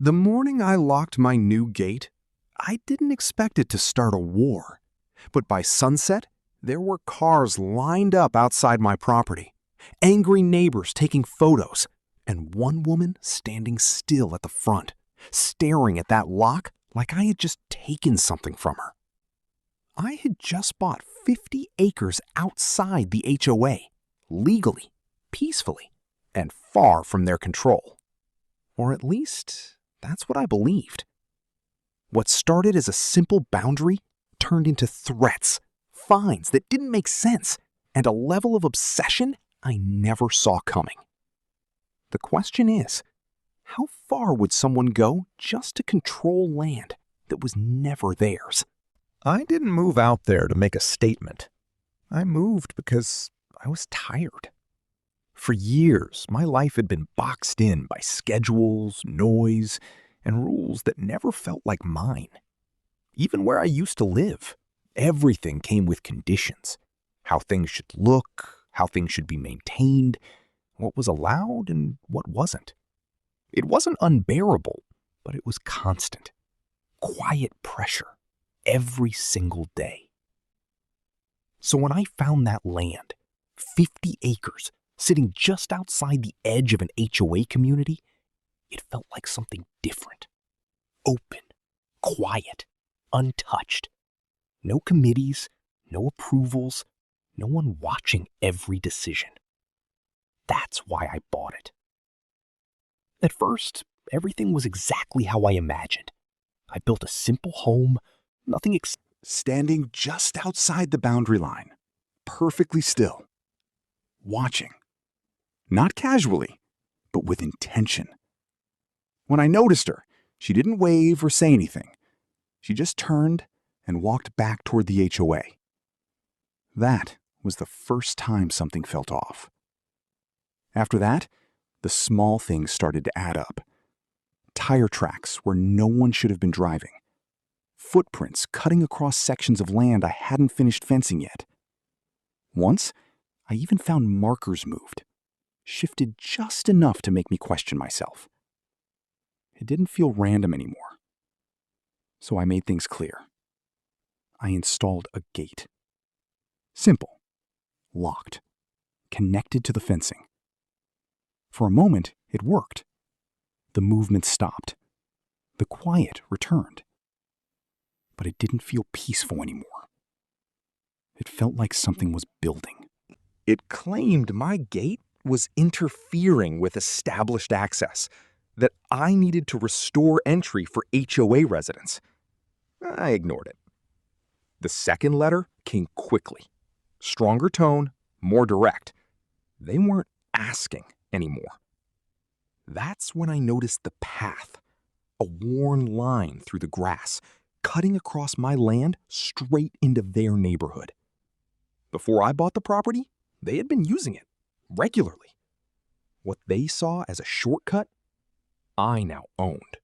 The morning I locked my new gate, I didn't expect it to start a war. But by sunset, there were cars lined up outside my property, angry neighbors taking photos, and one woman standing still at the front, staring at that lock like I had just taken something from her. I had just bought 50 acres outside the HOA, legally, peacefully, and far from their control. Or at least, that's what I believed. What started as a simple boundary turned into threats, fines that didn't make sense, and a level of obsession I never saw coming. The question is, how far would someone go just to control land that was never theirs? I didn't move out there to make a statement. I moved because I was tired. For years, my life had been boxed in by schedules, noise, and rules that never felt like mine. Even where I used to live, everything came with conditions. How things should look, how things should be maintained, what was allowed and what wasn't. It wasn't unbearable, but it was constant. Quiet pressure, every single day. So when I found that land, 50 acres, sitting just outside the edge of an HOA community, it felt like something different. Open, quiet, untouched. No committees, no approvals, no one watching every decision. That's why I bought it. At first, everything was exactly how I imagined. I built a simple home, nothing Standing just outside the boundary line, perfectly still, watching. Not casually, but with intention. When I noticed her, she didn't wave or say anything. She just turned and walked back toward the HOA. That was the first time something felt off. After that, the small things started to add up. Tire tracks where no one should have been driving. Footprints cutting across sections of land I hadn't finished fencing yet. Once, I even found markers moved, shifted just enough to make me question myself. It didn't feel random anymore. So I made things clear. I installed a gate. Simple, locked, connected to the fencing. For a moment, it worked. The movement stopped. The quiet returned. But it didn't feel peaceful anymore. It felt like something was building. It claimed my gate was interfering with established access, that I needed to restore entry for HOA residents. I ignored it. The second letter came quickly. Stronger tone, more direct. They weren't asking anymore. That's when I noticed the path, a worn line through the grass, cutting across my land straight into their neighborhood. Before I bought the property, they had been using it regularly. What they saw as a shortcut, I now owned.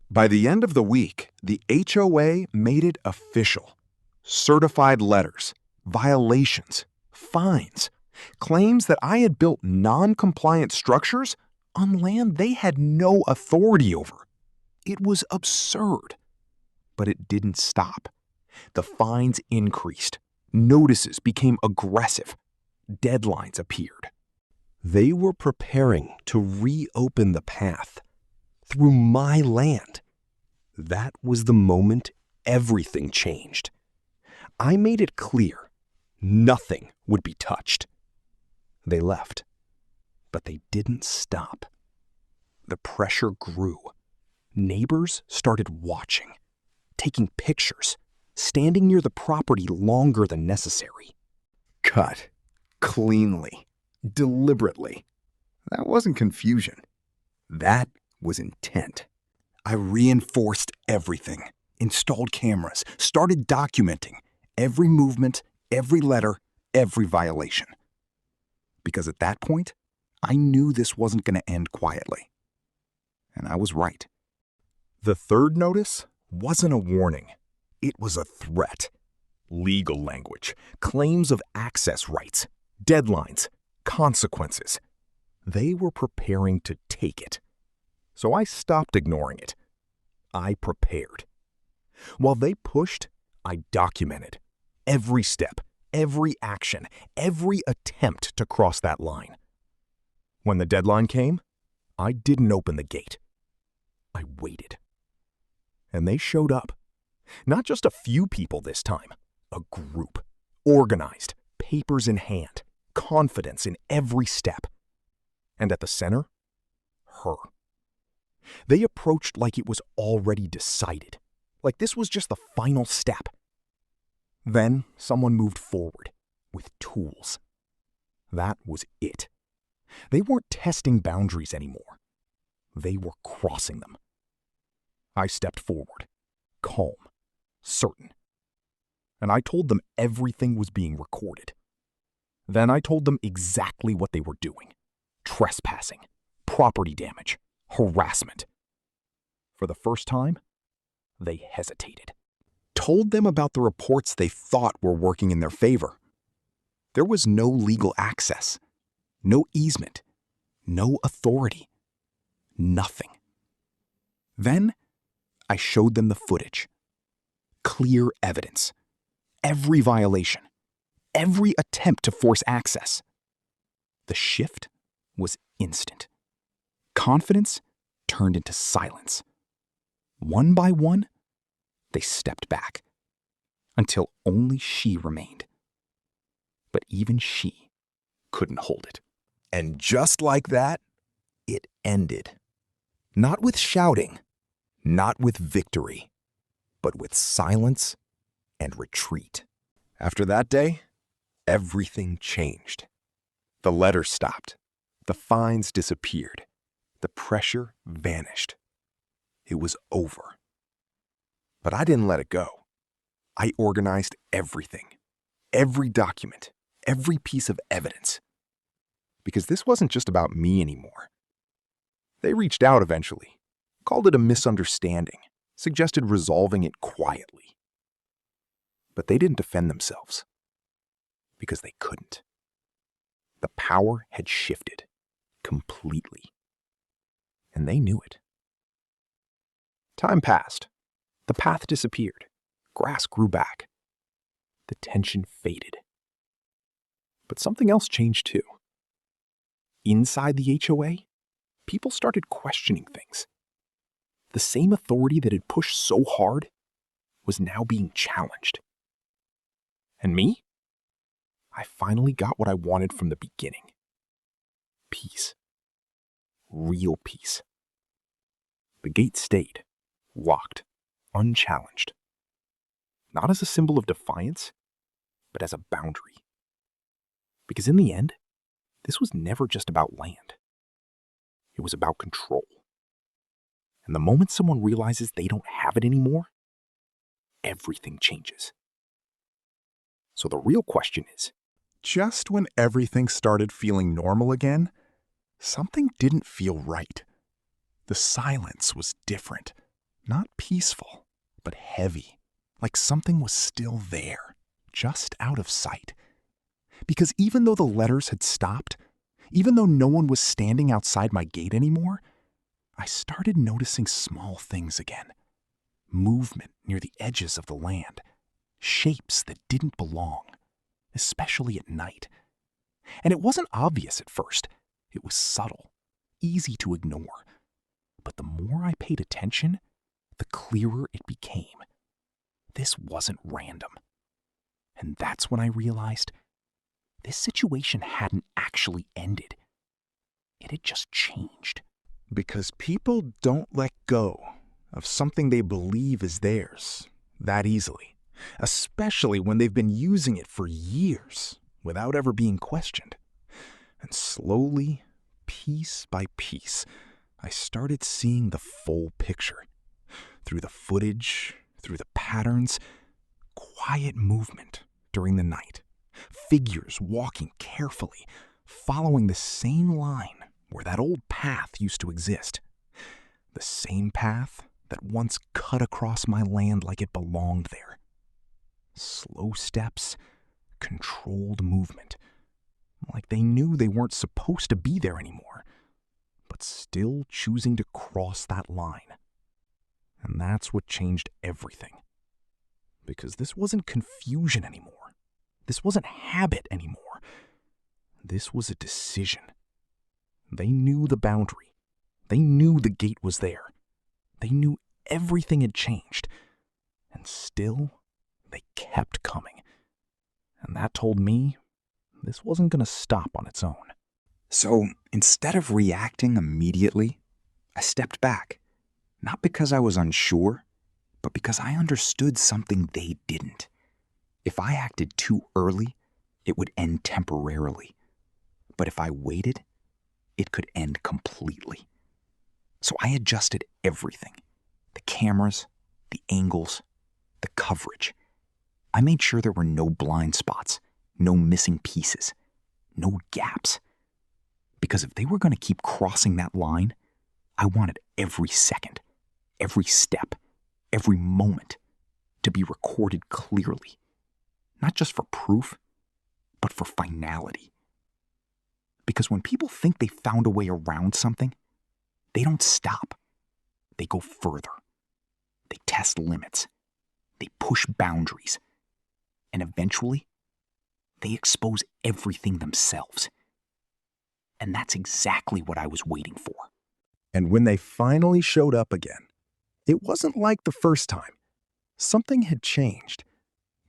By the end of the week, the HOA made it official. Certified letters, violations, fines, claims that I had built non-compliant structures on land they had no authority over. It was absurd. But it didn't stop. The fines increased. Notices became aggressive. Deadlines appeared. They were preparing to reopen the path through my land. That was the moment everything changed. I made it clear nothing would be touched. They left, but they didn't stop. The pressure grew. Neighbors started watching, taking pictures, standing near the property longer than necessary. Cut, cleanly, deliberately. That wasn't confusion. That was intent. I reinforced everything, installed cameras, started documenting every movement, every letter, every violation. Because at that point, I knew this wasn't going to end quietly. And I was right. The third notice wasn't a warning. It was a threat. Legal language, claims of access rights, deadlines, consequences. They were preparing to take it. So I stopped ignoring it. I prepared. While they pushed, I documented every step, every action, every attempt to cross that line. When the deadline came, I didn't open the gate. I waited. And they showed up. Not just a few people this time, a group, organized, papers in hand, confidence in every step. And at the center, her. They approached like it was already decided, like this was just the final step. Then someone moved forward with tools. That was it. They weren't testing boundaries anymore. They were crossing them. I stepped forward, calm, certain. And I told them everything was being recorded. Then I told them exactly what they were doing. Trespassing, property damage, harassment. For the first time, they hesitated. Told them about the reports they thought were working in their favor. There was no legal access, no easement, no authority, nothing. Then I showed them the footage. Clear evidence. Every violation. Every attempt to force access. The shift was instant. Confidence turned into silence. One by one, they stepped back, until only she remained. But even she couldn't hold it. And just like that, it ended. Not with shouting, not with victory, but with silence and retreat. After that day, everything changed. The letters stopped. The fines disappeared. The pressure vanished. It was over. But I didn't let it go. I organized everything, every document, every piece of evidence. Because this wasn't just about me anymore. They reached out eventually, called it a misunderstanding, suggested resolving it quietly. But they didn't defend themselves. Because they couldn't. The power had shifted completely. And they knew it. Time passed. The path disappeared. Grass grew back. The tension faded. But something else changed too. Inside the HOA, people started questioning things. The same authority that had pushed so hard was now being challenged. And me? I finally got what I wanted from the beginning. Peace. Real peace. The gate stayed, locked, unchallenged. Not as a symbol of defiance, but as a boundary. Because in the end, this was never just about land. It was about control. And the moment someone realizes they don't have it anymore, everything changes. So the real question is, just when everything started feeling normal again, something didn't feel right. The silence was different. Not peaceful, but heavy. Like something was still there, just out of sight. Because even though the letters had stopped, even though no one was standing outside my gate anymore, I started noticing small things again. Movement near the edges of the land. Shapes that didn't belong, especially at night. And it wasn't obvious at first. It was subtle, easy to ignore. But the more I paid attention, the clearer it became. This wasn't random. And that's when I realized this situation hadn't actually ended. It had just changed. Because people don't let go of something they believe is theirs that easily, especially when they've been using it for years without ever being questioned. And slowly, piece by piece, I started seeing the full picture. Through the footage, through the patterns, quiet movement during the night, figures walking carefully, following the same line where that old path used to exist. The same path that once cut across my land like it belonged there. Slow steps, controlled movement, like they knew they weren't supposed to be there anymore, but but still choosing to cross that line. And that's what changed everything. Because this wasn't confusion anymore. This wasn't habit anymore. This was a decision. They knew the boundary. They knew the gate was there. They knew everything had changed. And still, they kept coming. And that told me this wasn't going to stop on its own. So instead of reacting immediately, I stepped back. Not because I was unsure, but because I understood something they didn't. If I acted too early, it would end temporarily. But if I waited, it could end completely. So I adjusted everything. The cameras, the angles, the coverage. I made sure there were no blind spots, no missing pieces, no gaps. Because if they were going to keep crossing that line, I wanted every second, every step, every moment to be recorded clearly. Not just for proof, but for finality. Because when people think they found a way around something, they don't stop. They go further. They test limits. They push boundaries. And eventually, they expose everything themselves. And that's exactly what I was waiting for. And when they finally showed up again, it wasn't like the first time. Something had changed.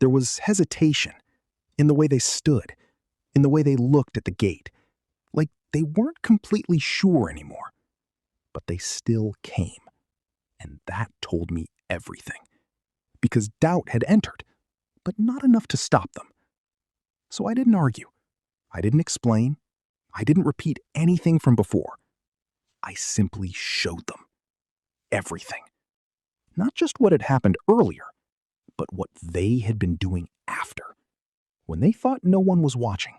There was hesitation in the way they stood, in the way they looked at the gate. Like they weren't completely sure anymore. But they still came. And that told me everything. Because doubt had entered, but not enough to stop them. So I didn't argue. I didn't explain. I didn't repeat anything from before. I simply showed them everything. Not just what had happened earlier, but what they had been doing after. When they thought no one was watching.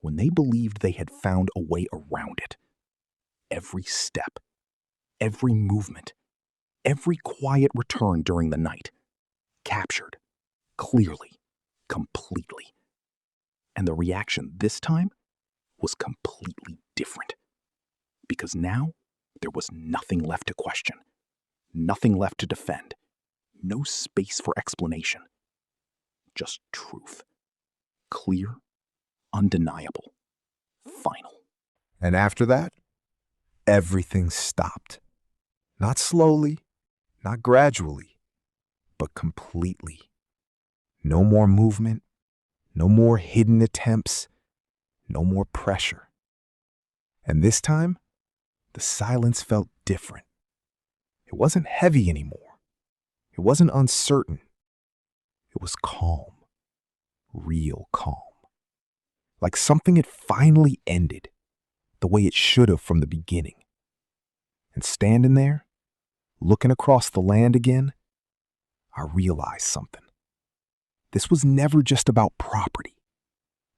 When they believed they had found a way around it. Every step, every movement, every quiet return during the night. Captured, clearly, completely. And the reaction this time was completely different. Because now, there was nothing left to question. Nothing left to defend. No space for explanation. Just truth. Clear, undeniable, final. And after that, everything stopped. Not slowly, not gradually, but completely. No more movement, no more hidden attempts, no more pressure. And this time, the silence felt different. It wasn't heavy anymore. It wasn't uncertain. It was calm, real calm. Like something had finally ended, the way it should have from the beginning. And standing there, looking across the land again, I realized something. This was never just about property.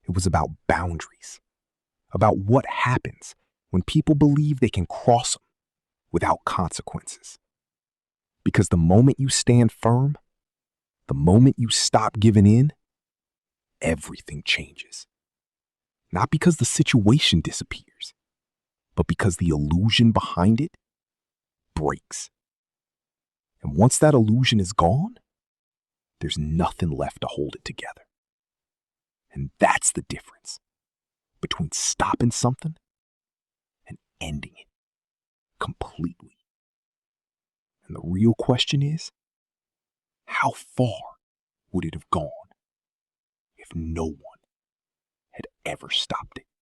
It was about boundaries, about what happens when people believe they can cross them without consequences. Because the moment you stand firm, the moment you stop giving in, everything changes. Not because the situation disappears, but because the illusion behind it breaks. And once that illusion is gone, there's nothing left to hold it together. And that's the difference between stopping something and ending it completely. And the real question is, how far would it have gone if no one had ever stopped it?